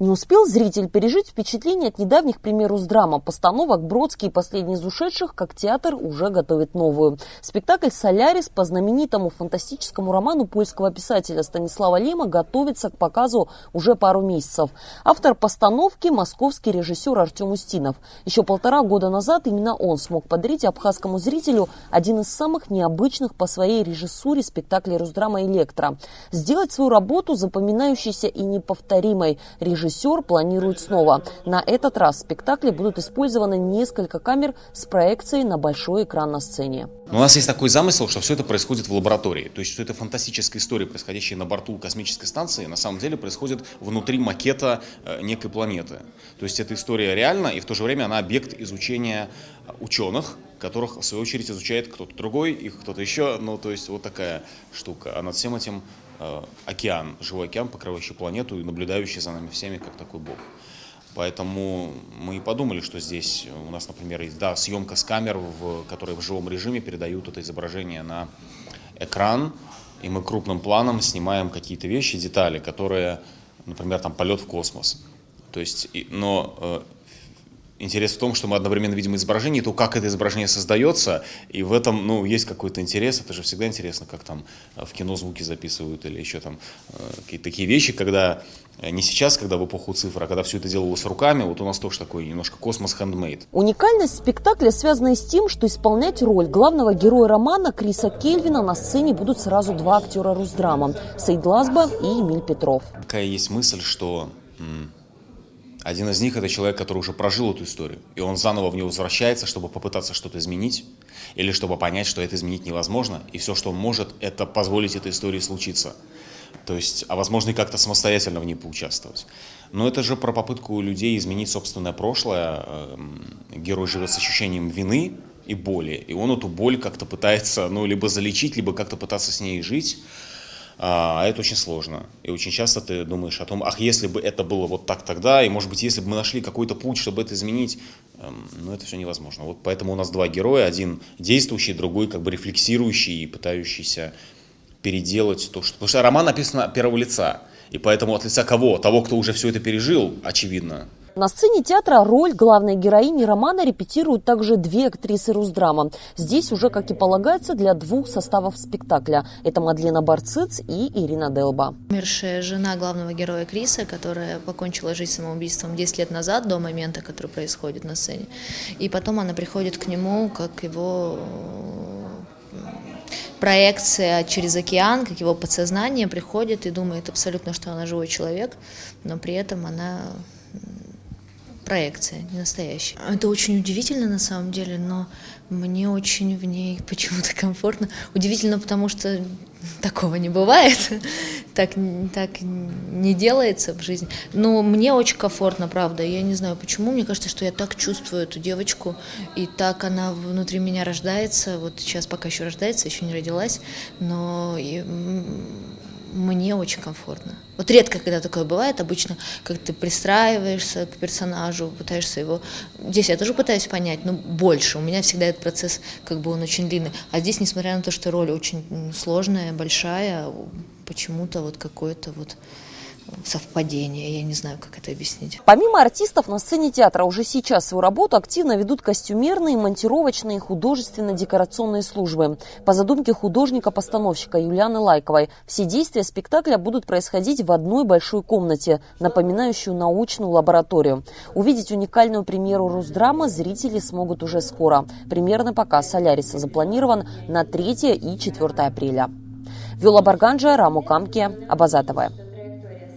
Не успел зритель пережить впечатление от недавних, к примеру, с драма постановок «Бродский» и «Последний из ушедших», как театр уже готовит новую. Спектакль «Солярис» по знаменитому фантастическому роману польского писателя Станислава Лема готовится к показу уже пару месяцев. Автор постановки – московский режиссер Артем Устинов. Еще 1,5 года назад именно он смог подарить абхазскому зрителю один из самых необычных по своей режиссуре спектаклей Русдрама «Электро». Сделать свою работу запоминающейся и неповторимой режиссер планирует снова. На этот раз в спектакле будут использованы несколько камер с проекцией на большой экран на сцене. У нас есть такой замысел, что все это происходит в лаборатории. То есть, что это фантастическая история, происходящая на борту космической станции, на самом деле происходит внутри макета некой планеты. То есть, эта история реальна, и в то же время она объект изучения ученых, которых, в свою очередь, изучает кто-то другой и кто-то еще. Ну, то есть, вот такая штука. А над всем этим океан, живой океан, покрывающий планету и наблюдающий за нами всеми, как такой бог. Поэтому мы и подумали, что здесь у нас, например, есть съемка с камер, которые в живом режиме передают это изображение на экран, и мы крупным планом снимаем какие-то вещи, детали, которые, например, там полет в космос. То есть, интерес в том, что мы одновременно видим изображение, и то, как это изображение создается, и в этом, есть какой-то интерес. Это же всегда интересно, как там в кино звуки записывают или еще там какие-то такие вещи, когда не сейчас, когда в эпоху цифр, а когда все это делалось руками, вот у нас тоже такой немножко космос handmade. Уникальность спектакля связана и с тем, что исполнять роль главного героя романа Криса Кельвина на сцене будут сразу 2 актера Русдрама – Саид Лазба и Эмиль Петров. Такая есть мысль, что один из них – это человек, который уже прожил эту историю, и он заново в нее возвращается, чтобы попытаться что-то изменить, или чтобы понять, что это изменить невозможно, и все, что он может, это позволить этой истории случиться. То есть, а возможно и как-то самостоятельно в ней поучаствовать. Но это же про попытку людей изменить собственное прошлое. Герой живет с ощущением вины и боли, и он эту боль как-то пытается, либо залечить, либо как-то пытаться с ней жить. А это очень сложно. И очень часто ты думаешь о том, если бы это было вот так тогда, и, может быть, если бы мы нашли какой-то путь, чтобы это изменить, это все невозможно. Вот поэтому у нас 2 героя, один действующий, другой как бы рефлексирующий и пытающийся переделать то, что... Потому что роман написан от первого лица, и поэтому от лица кого? Того, кто уже все это пережил, очевидно. На сцене театра роль главной героини романа репетируют также 2 актрисы Русдрама. Здесь уже, как и полагается, для 2 составов спектакля. Это Мадлена Барциц и Ирина Делба. Умершая жена главного героя Криса, которая покончила жизнь самоубийством 10 лет назад, до момента, который происходит на сцене. И потом она приходит к нему, как его проекция через океан, как его подсознание приходит и думает абсолютно, что она живой человек, но при этом она... проекция, не настоящая. Это очень удивительно на самом деле, но мне очень в ней почему-то комфортно. Удивительно, потому что такого не бывает, так не делается в жизни. Но мне очень комфортно, правда. Я не знаю почему, мне кажется, что я так чувствую эту девочку, и так она внутри меня рождается. Вот сейчас пока еще рождается, еще не родилась, но... Мне очень комфортно. Вот редко, когда такое бывает, обычно, как ты пристраиваешься к персонажу, пытаешься его... Здесь я тоже пытаюсь понять, но больше. У меня всегда этот процесс, он очень длинный. А здесь, несмотря на то, что роль очень сложная, большая, почему-то какое-то совпадение. Я не знаю, как это объяснить. Помимо артистов, на сцене театра уже сейчас свою работу активно ведут костюмерные, монтировочные и художественно-декорационные службы. По задумке художника-постановщика Юлианы Лайковой, все действия спектакля будут происходить в одной большой комнате, напоминающую научную лабораторию. Увидеть уникальную премьеру Русдрама зрители смогут уже скоро. Премьерный показ «Соляриса» запланирован на 3 и 4 апреля. Виола Барганджа, Раму Камки, Абазатова.